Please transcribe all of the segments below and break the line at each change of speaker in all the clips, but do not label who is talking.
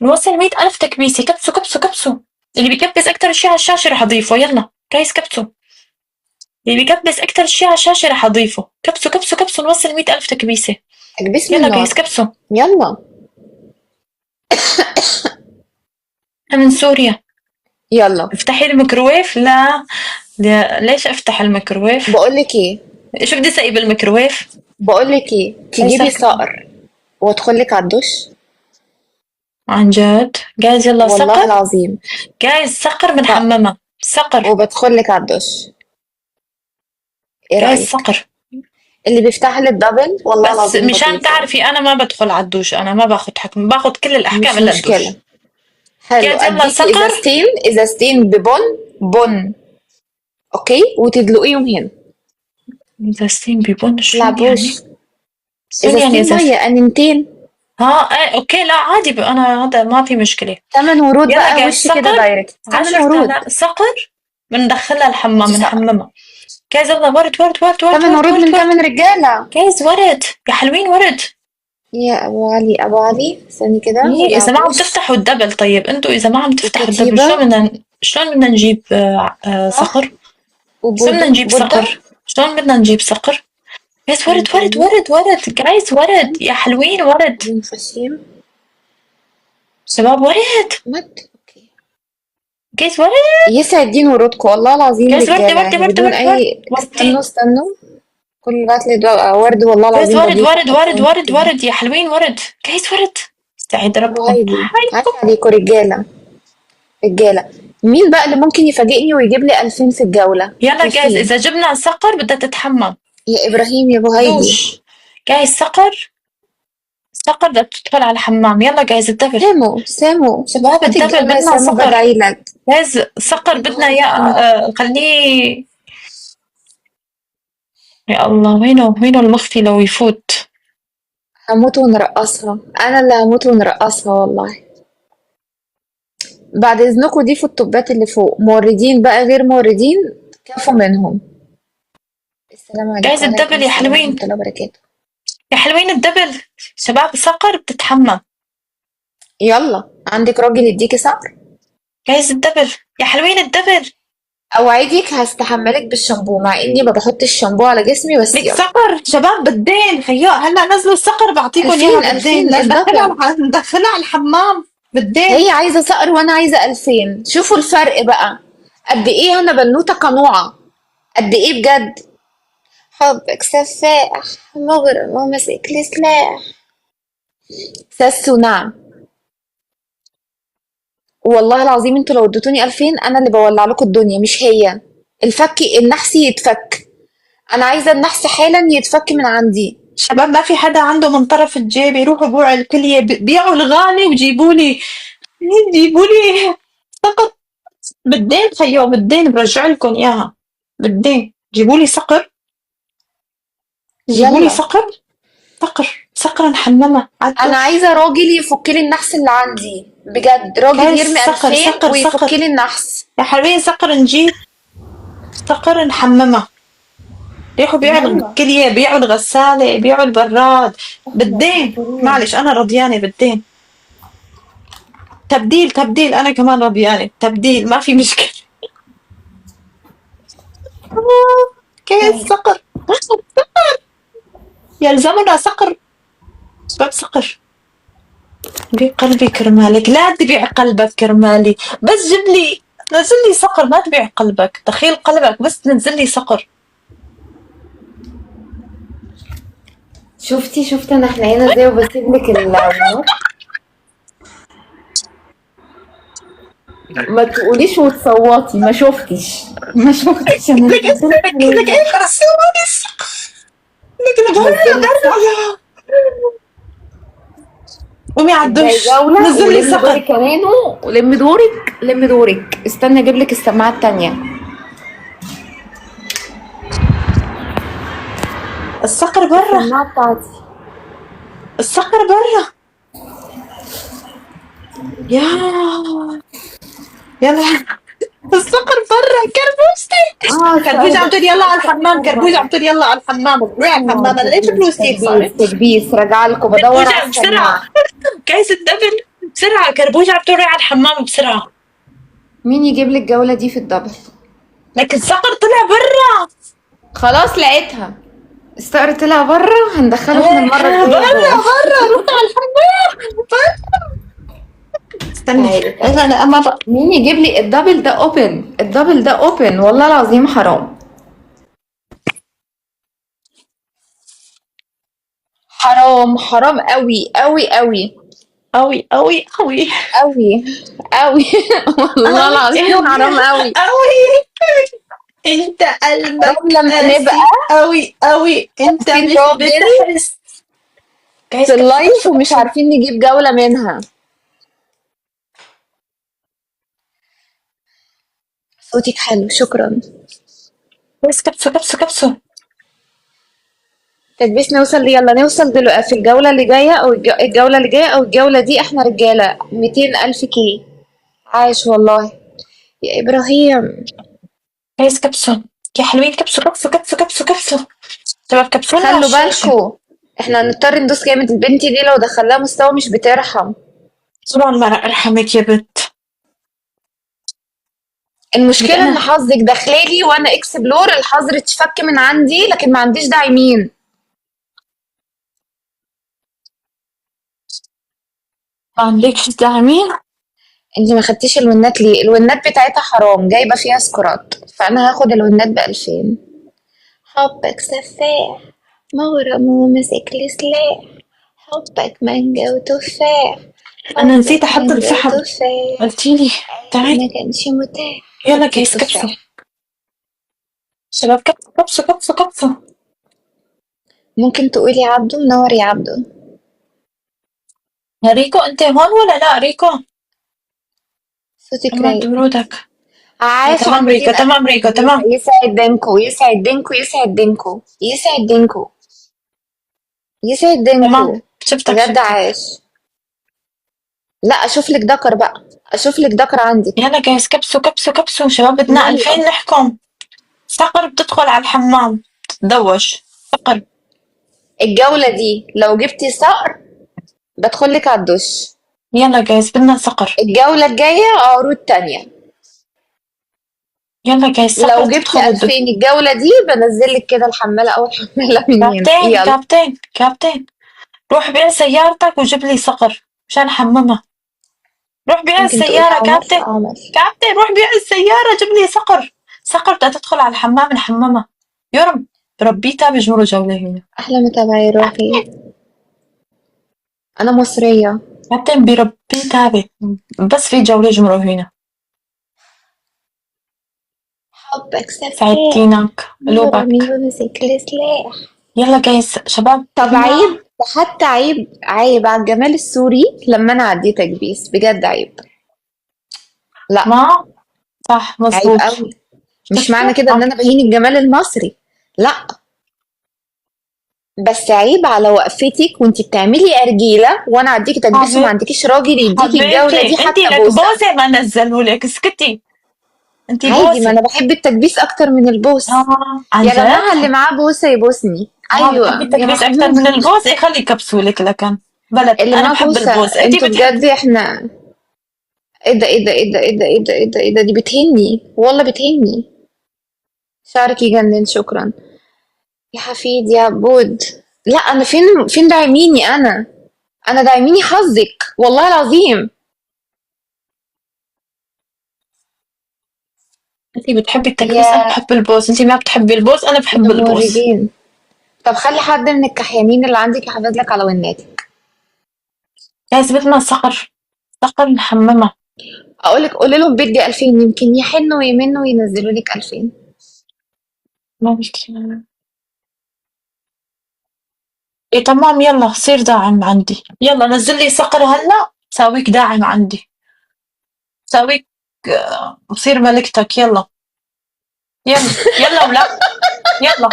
نوصل 100,000 تكبيسة. كبسوا كبسوا كبسوا. اللي بيكبس أكتر شي على الشاشة رح أضيفه. يلا جايز كبسوا. اللي بيكبس أكتر شي على الشاشة رح أضيفه. كبسوا كبسوا كبسوا نوصل 100,000 تكبيسة.
اكبس من
يلا جايز
النار.
كبسوا.
يلا.
أنا من سوريا.
يلا.
افتحي الميكروويف. لا, لا. ليش أفتح الميكروويف؟
بقولك ايه
شو بدي سقي بالميكروويف؟
بقولك ايه تجيبي
هيسا
صقر وادخلك على الدش.
عن جد جايز. يلا
والله
صقر.
العظيم.
جايز صقر
صقر
بنحممها. صقر.
وبدخلك على الدش. ايه
جايز
رأيك؟
صقر.
اللي بيفتح لي الدبل والله
بس
العظيم
مشان
بضيفه.
تعرفي أنا ما بدخل على الدوش. أنا ما باخد حكم. باخد كل الأحكام
مش
إلا
مشكلة.
الدوش.
حلو،
جايز يلا
اديكي
صقر.
ازازتين بن. اوكي، وتدلقيهم هنا.
ازازتين ببن شلون يعني؟
تلعبوش.
شلون يعني
ازازتين
ازاز؟
مية انينتين.
ها ايه اوكي. لا عادي. انا هذا ما في مشكلة.
8 ورود
يلا
بقى،
جايز
وش كده
صقر.
دايركت 8 ورود.
10,000 صقر. بندخلها الحمام
صقر.
بنحممها. جايز يلا ورد ورد ورد ورد
8 ورود
ورد
من
ورد.
8 رجالة.
جايز ورد يا حلوين ورد.
يا ابو علي ابو علي، استني كده
إيه إذا ما عم
ولعبوش.
تفتحوا الدبل. طيب أنتوا إذا ما عم تفتحوا الدبل
وكتيبة
شلون بدنا نجيب صقر؟
صح.
شلون بدنا نجيب
بودة.
صقر؟ شلون بدنا نجيب صقر؟ جايز ورد ورد
تاني.
ورد ورد. جايز ورد يا حلوين ورد.
عين خشيم.
شباب ورد.
اوكي.
جايز ورد.
يسعد دين ورودكم والله العظيم
جايز وردة
رجالة،
وردة
يعني
وردة
بدون
وردة وردة.
اي. استنوا
وردة.
استنوا. كل اللي بعت لي ورد والله
جايز
العظيم
ورد
بضيفه
ورد
حتى
ورد
وانتوا
ورد
بتقولوا.
ورد يا حلوين ورد. جايز ورد. استعيد
ابو
ربكم
هايدي عاش
حيكم.
عليكم رجالة. رجالة. مين بقى اللي ممكن يفاجئني ويجيب لي 2000 في الجولة؟
يلا جايز
بصي.
إذا جبنا صقر بدها تتحمم.
يا ابراهيم يا ابو هايدي.
دوش. جايز صقر. صقر بدها تدخل على الحمام. يلا جايز الدبل.
سامو
شباب
هات
الدبل
الجولة يا
بدنا
سامو
صقر.
بدعي لك.
جايز صقر بدنا اياه. خليه. يا الله وينه المخفي لو يفوت.
هموت ونرقصها، انا اللي هموت ونرقصها والله. بعد اذنكم ضيفوا الطبات اللي فوق، موردين بقى غير موردين كفوا منهم. السلام
جايز
عليكم. وعليكم
الدبل يا
السلام ورحمة
حلوين.
الله وبركاته.
يا حلوين الدبل. شباب صقر بتتحمم.
يلا، عندك راجل يديكي صقر؟
جايز الدبل. يا حلوين الدبل.
اوعدك هستحملك بالشامبو، مع اني ما بحطش الشامبو على جسمي، بس
ليك
يلا.
صقر شباب بالدين. خيو هلا نزلوا الصقر بعطيكم اياها
2000
بالدين.
2000 الدبل.
ندخلها على الحمام بالدين.
هي عايزة صقر وانا عايزة 2000. شوفوا الفرق بقى. قد ايه انا بنوتة قنوعة. قد ايه بجد. حبك سفاح مغرم وماسك لي سلاح. ساسو نعم. والله العظيم انتوا لو اديتوني 2000 انا اللي بولع لكم الدنيا مش هي. النحس يتفك. انا عايزة النحس حالا يتفك من عندي.
شباب ما في حدا عنده من طرف الجيب. يروحوا بوع الكلية بيعوا الغالي وجيبوا لي صقر بالدين. خيو بالدين برجع لكم اياها بالدين. جيبوا لي صقر. جيبوا لي
يلا.
صقر. صقر نحممها
انا
عالدوش.
عايزة راجل يفك لي النحس اللي عندي بجد، راجل
جايز
يرمي
صقر
2000
صقر
ويفك
صقر.
لي النحس.
يا حلوين صقر نجيب. صقر نحممها. بيروحوا بيعوا
يلا.
الكلية. بيعوا الغسالة. بيعوا البراد بالدين. معلش أنا رضيانة بالدين. تبديل أنا كمان رضيانة تبديل. ما في مشكلة. كيف صقر. يلزمنا صقر. شباب صقر. بيع قلبي كرمالك. لا تبيع قلبك كرمالي. بس جيب لي. نزل لي صقر. ما تبيع قلبك. دخيل قلبك بس نزل لي صقر.
شفتي انا حنينه ازاي وبسيب لك الريموت. ما تقوليش وتصوتي. ما شفتش انا
لك
نزلت
لك
ليه.
ايه خرسوني الصقر. لك
نزلت صح.
قومي على
ابدأي
الدش.
جولة
نزل لي
ولمي
صقر.
دورك كمان. لمي دورك استنى اجيب لك السماعة التانية.
الصقر برا.
السماعة بتاعتي.
الصقر برا. يا يلا. الصقر برا. كربوستي. كربوجة عم تقول يلا على الحمام. كربوجة عم تقول يلا على الحمام. روحي على الحمام. انا ليش فلوس كيف صارت؟
تكبيس راجعه لكم بدور على
كربوجة بسرعة.
السماعة.
كيس الدبل. بسرعة كربوجة عم تروح على الحمام بسرعة.
مين يجيب لي الجولة دي في الدبل؟
لك الصقر طلع برا.
خلاص لقيتها. الصقر طلع بره، هندخله من المرة
برا
الجاية جوه.
برا، روح على الحمام برا. استني
تعالي تعالي.
لا لا ما بقى.
مين يجيب لي الدبل ده اوبن؟ الدبل ده اوبن والله العظيم حرام. حرام حرام قوي قوي قوي
أوي أوي أوي
قوي قوي والله
أوي
العظيم حرام قوي.
أوي. انت
حرام
قلبك
لما نبقى
قاسي أوي أوي، انت
واقفين
مش
راجل
بتحس.
في
جايز كبسة
اللايف
كبسة
ومش
كبسة.
عارفين نجيب جولة منها. صوتك حلو، شكرا.
جايز كبسة كبسة كبسة.
تدبيس نوصل، يلا نوصل دلوقتي في الجولة اللي جاية أو الجولة اللي جاية أو الجولة دي. احنا رجالة 200,000 كي. عايش والله يا إبراهيم.
جايز كبسة يا حلوين، كبسة كبسة كبسة كبسة كبسة. شباب كبسونا على
خلوا
الشاشة.
بالكوا، احنا هنضطر ندوس جامد. البنت دي لو دخلها مستوى مش بترحم.
طبعا ما رح ارحمك يا بنت. لك
المشكلة ان
انا
حظك داخلالي وانا اكسبلور، الحظر اتفك من عندي لكن ما عنديش داعمين.
ما عندكش داعمين.
انتي ما خدتيش الونات ليه؟ الونات بتاعتها حرام، جايبة فيها سكرات، فانا هاخد الونات ب2000. حبك سفاح مغرم وماسك لي سلاح، حبك مانجا وتفاح،
انا نسيت
حبك
احط
مانجا
الفحم.
وتفاح،
قلتيلي تعالي.
ما كانش متاح.
يلا
حطي
جايز كبسة.
التفاح.
شباب كبسة كبسة كبسة كبسة.
ممكن تقولي عبده؟ منور يا عبده.
يا ريكو انت هون ولا لا ريكو؟
صوتك
تمام
رايق.
برودك.
عاش على
تمام ريكو،
200,000
تمام ريكو،
تدبيسة.
تمام.
يسعد دينكو يسعد دينكو يسعد دينكو يسعد دينكو يسعد
تمام
دينكو.
شفتك
بجد
شفتك.
عاش. لا اشوف لك دكر بقى، اشوف لك دكر عندك.
يلا جايز كبسة كبسة كبسة. شباب بدنا
يلا
2000 نحكم. صقر بتدخل على الحمام تتدوش. صقر.
الجولة دي لو جبتي صقر بدخل لك على الدش.
يلا جايز بدنا صقر.
الجولة الجاية عروض تانية.
يلا جايز صقر
لو جبتي
تدخل الدش.
2000 الجولة دي بنزل لك كده الحمالة أول حمالة منين.
كابتن
يلا.
كابتن كابتن، روح بيع سيارتك وجيب لي صقر مشان احممها. روح بيع
ممكن تقولي
السيارة
عمر
كابتن.
عمر.
كابتن روح بيع السيارة جيب لي صقر. صقر بدها تدخل على الحمام نحممها. يرم ربيتها بجمروا جولة هنا.
أحلى متابعي روحي. أنا مصرية.
كابتن بربيتها بس في جولة جمروا هنا.
حبك سفاح
سعدتينك
مغرمي
قلوبك.
ومسك لي سلاح.
يلا جايز شباب
طب
بدنا.
عيب، حتى عيب عيب على الجمال السوري لما أنا أعديه تكبيس، بجد عيب. لا
ما صح
عيب
مزبوط.
قوي. مش
شفتوا
معنى كده ان انا بهين الجمال المصري، لا، بس عيب على وقفتك وانتي بتعملي ارجيله وانا اديكي تكبيس وما
حبيب
عندكيش راجل يديكي الجوله
حبيبتي
دي
انتي
حتى
لك
بوسه.
بوسة ما نزلوا لك اسكتي. انتي
عادي، ما
بوسة.
انا بحب التكبيس اكتر من البوس.
عن
يا جماعه
جد؟
اللي معاه بوسه يبوسني.
بتحبي
ايوه يا
التكبيس أكتر من
محمود.
البوس؟ خلي يكبسولك لكن بلد.
اللي
أنا
معاه
بحب
بوسه،
البوس، أنتي
انتوا
بتحبي.
بجد احنا. ايه ده ايه ده ايه ده ايه ده ايه ده ايه ده ايه ده، دي بتهني والله بتهني. شعرك يجنن، شكرا يا حفيد يا عبود. لا انا فين داعميني انا داعميني حظك والله العظيم.
أنتي بتحبي التكبيس، أنا
يا
بحب البوس. أنتي ما بتحبي البوس، أنا
يا
بحب البوس.
موردين. طب خلي حد من الكحيانين اللي عندك يحافظ لك على وناتك.
جايز بدنا صقر. صقر نحممها.
اقول لك قولي لهم بدي 2000 يمكن يحنوا ويمنوا وينزلوا لك 2000.
ممكن. إيه تمام يلا صير داعم عندي. يلا نزل لي صقر هلا ساويك داعم عندي. ساويك وصير ملكتك. يلا يلا يلا ولا. يلا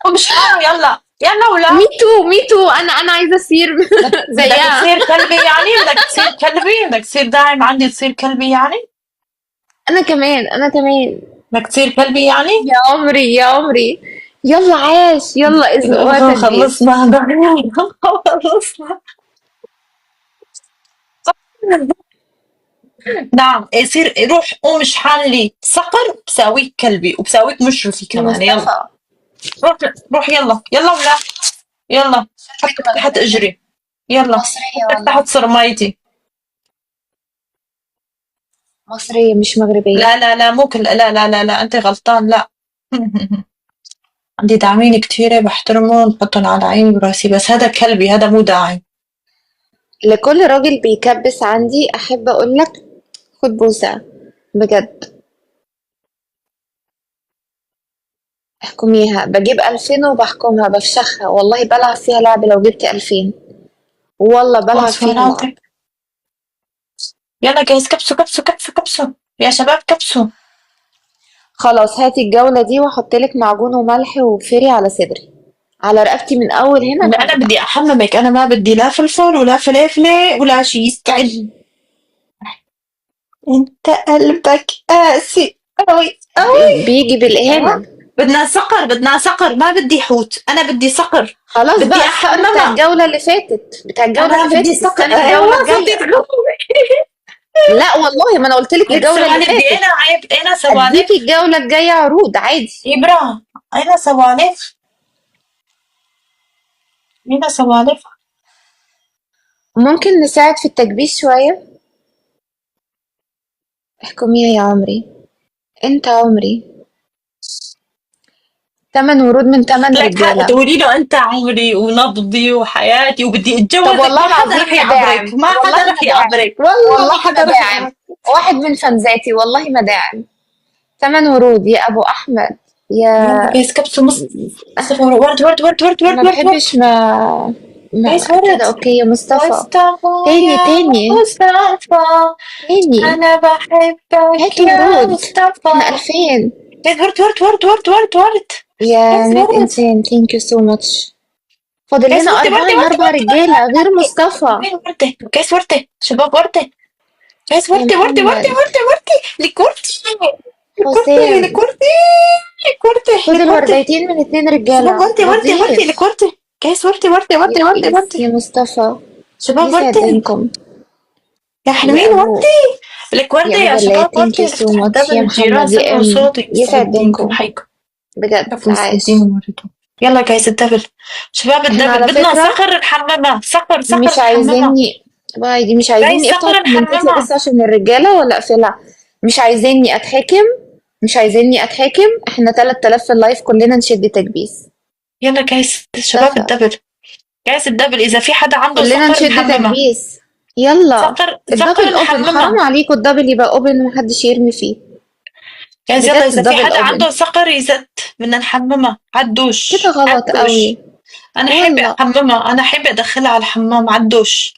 ومش حاله. يلا يلا ولا.
ميتو انا عايزه اصير
بدك
زيها.
تصير كلبي يعني؟ بدك تصير كلبي؟ بدك تصير داعم عندي تصير كلبي يعني؟
انا كمان.
بدك تصير كلبي يعني؟
يا عمري يا عمري. يلا عاش، يلا ازنقوها تدبيس.
خلصنا. خلصنا. نعم يصير روح قوم اشحن لي صقر بساويك كلبي وبساويك مشرفي
يا
كمان. يلا
مصطفى
روح روح، يلا يلا ولا يلا،
شكلك
حطك تحت
مغربية
اجري، يلا
مصرية
حطك
والله
تحت صرمايتي.
مصرية مش مغربية
لا لا لا مو كل، لا لا لا لا انت غلطان، لا. عندي داعمين كتيرة بحترمهم بحطهم على عيني وراسي، بس هذا كلبي، هذا مو داعم.
لكل راجل بيكبس عندي أحب أقولك خد بوسة بجد احكميها. بجيب 2000 وبحكمها بفشخها والله بلعب فيها لعب لو جبت 2000 والله بلعب فيها لعب.
واسفاراتك. يلا جايز كبسوا كبسوا كبسوا كبسوا يا شباب كبسوا.
خلاص هاتي الجولة دي وأحطلك معجون وملح وفري على صدري على رقبتي من أول هنا
لا
لحد
انا بدي
تحت.
احممك، انا ما بدي لا فلفل ولا فليفله ولا شيء، استعد. انت قلبك قاسي قوي قوي.
بيجي
ايوه
بالإهانة.
بدنا صقر، بدنا صقر، ما بدي حوت، انا بدي صقر.
خلاص
بدي
بقى الصقر بتاع
احممها.
الجولة اللي فاتت بتاع الجولة
انا
اللي
بدي
فاتت
صقر،
استني
ايوه
الجولة
صرتي
الجاية.
تقولي.
لا والله ما أنا قلتلك
هيك
الجولة اللي
ثواني، بدي
فاتت
انا عيب انا
أديكي
سوالف.
الجولة الجاية عروض عادي.
ابره انا سوالف، انا سوالف.
ممكن نساعد في التكبيس شوية. احكميها يا عمري انت عمري 8 ورود من 8 رجالة.
تقولي له انت عمري ونبضي وحياتي وبدي
طب
اتجوزك،
والله
ما حدا
العظيم
رح
ما
يعبرك،
داعم
ما
والله
حدا رح
ما داعم
يعبرك، والله ما
والله
حدا
ما
رح
داعم.
يعبرك.
واحد من فانزاتي والله ما داعم. 8 ورود يا أبو أحمد
يلا
يا
جايز كبسوا مصطفى، ورد ورد ورد ورد
ما
ورد ورد ورد.
بحبش ما
جايز ورد.
كده أوكي يا مصطفى.
مصطفى
تاني
يا
تاني
مصطفى،
تاني
انا بحبك
هات
يا
ورود احنا
مصطفى.
2000
جايز ورد ورد ورد ورد ورد ورد.
يا
جايز
ميت
ورد.
إنسان ثانك يو سو ماتش. فاضل
جايز
لنا
وردة
أربعة
وردة
من
وردة
4 رجالة غير
وردة.
مصطفى.
وين وردة؟ جايز وردة شباب، وردة. جايز
يا
وردة وردة وردة
محمد
وردة وردة. لك وردة، لك وردة،
حسام
لك وردة، لك وردة، لك
فضل
وردة.
ورديتين من 2 رجالة
شباب وردة وردة وردة،
بطيخ.
لك وردة. جايز وردة وردة وردة وردة وردة.
يا مصطفى
شباب
يسعد
وردة
دينكم.
يا
يا
حلوين،
أبو
وردة لك
يا
وردة
أبو
يا
جلاد
شباب،
ثانك
وردة.
يو سو
نفتح
ماتش.
الدبل،
يا
الجيران
محمد يا
سمعوا
إم
صوتي، يسعد
يسعد
دينكم
دينكم
حيكم.
بجد
حيكم يسعد دين
عاش.
ووالدكم. يلا جايز الدبل. شباب
احنا
الدبل
على
بدنا
فكرة
صقر نحممها، صقر صقر
مش
نحممها.
عايزيني باي دي مش
جايز
عايزيني افتح
صقر
كومنتاتي
نحممها.
بس عشان الرجالة ولا اقفلها. مش عايزيني اتحاكم مش عايزيني اتحاكم. احنا 3000 في اللايف كلنا نشد تكبيس.
يلا جايز شباب
اتفق
الدبل. جايز الدبل إذا في حدا عنده
كلنا
صقر
نشد
نحممها.
تكبيس. يلا
صقر صقر
الدبل اوبن حرام
نحممها.
عليكم الدبل يبقى اوبن ومحدش يرمي فيه.
جايز يلا
بجد
إذا في
الدبل
حدا
اوبن
عنده صقر يزت، بدنا نحممها
كده
عالدوش
غلط
عالدوش.
قوي.
أنا حابة
والله
أحممها، أنا حابة أدخلها على الحمام عالدوش.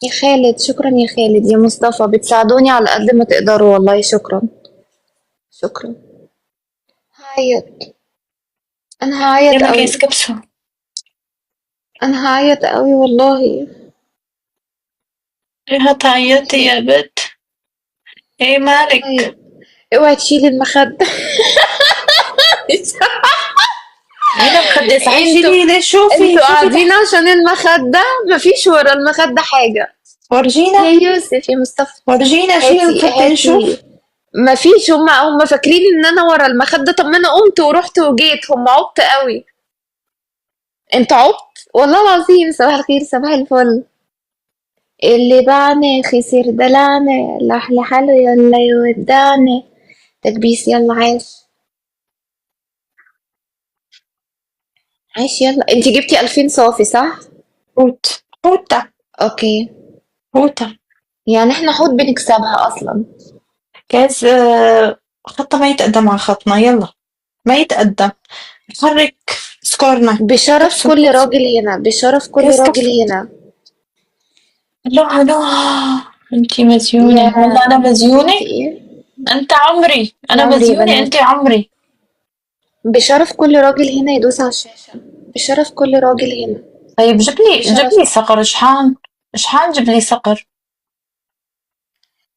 يا خالد شكرا يا خالد يا مصطفى بتساعدوني على قد ما تقدروا والله شكرا شكرا. هعيط انا هعيط
يلا جايز
قوي
كبسوا.
انا هعيط قوي والله.
إيه هتعيطي
هعيط
يا بت؟ إيه
هعيط.
مالك؟
اوعي تشيلي المخدة.
مين مخدة؟ صحيح
انتوا
شيلي ليه؟ شوفي
انتوا
شوفي
قاعدين
تحت.
عشان المخدة مفيش ورا المخدة حاجة.
ورجينا،
يا يوسف يا مصطفى
ورجينا شو
هاتي
المخدة
هاتي.
نشوف.
مفيش هم فاكرين ان انا ورا المخدة. طب ما انا قمت ورحت وجيت هم عبط قوي. انت عبط والله العظيم. صباح الخير صباح الفل. اللي باعنا خسر دلعنا لحل حاله يلا يودعنا. تكبيس يلا عاش عاش. يلا انت جبتي 2000 صافي صح؟
حوت، حوتة،
اوكي
حوتة.
يعني احنا حوت بنكسبها اصلا.
جايز خطة ما يتقدم على خطنا، يلا ما يتقدم. نحرك سكورنا.
بشرف
كبسوا
كل
كبسوا.
راجل هنا بشرف كل
جايز
راجل
كبسوا.
هنا.
لا لا، انتي
يا
مزيونة والله، انا مزيونة.
انت ايه
انت عمري،
يا
انا
عمري يا
مزيونة،
بنات.
انت عمري.
بشرف كل راجل هنا يدوس على الشاشة. بشرف كل راجل هنا.
طيب جيب لي
بشرف.
صقر، اشحان جيب لي صقر.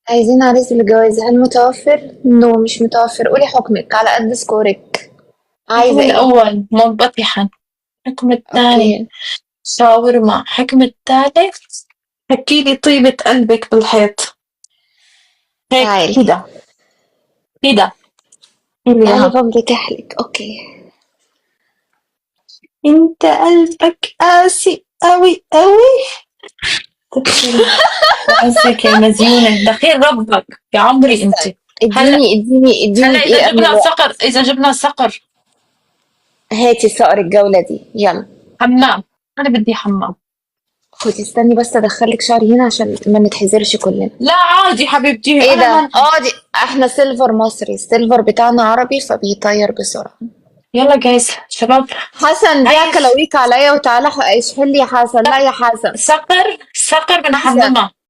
عايزين عريس الجواز هل متوفر؟ نو مش متوفر. قولي حكمك على قد سكورك.
هو
عايزة ايه؟
الاول منبطحا. الحكم الثاني
اوكي
شاورما. الحكم الثالث حكيلي طيبة قلبك بالحيط. هيك
تعالي
كده كده اللي
تعالي
إياها.
بمرتاح لك. اوكي
انت قلبك قاسي قوي قوي. تبكي بعزك يا مزيونة، دخيل ربك يا عمري انت.
استنى،
هلا
اديني
هلا اذا
دقيقة من
جبنا
الوقت.
صقر، اذا جبنا صقر.
هاتي صقر الجولة دي يلا.
حمام. انا بدي حمام.
خدي استني بس ادخلك شعري هنا عشان ما نتحذرش كلنا.
لا عادي حبيبتي
ايه
انا
ده؟
ما.
دي احنا سيلفر مصري، السيلفر بتاعنا عربي فبيطير بسرعة.
يلا جايز شباب.
حسن دي
هاي
كلاويك عليا وتعالى اشحن لي يا حسن. لا يا حسن.
صقر
حسن
بنحممها.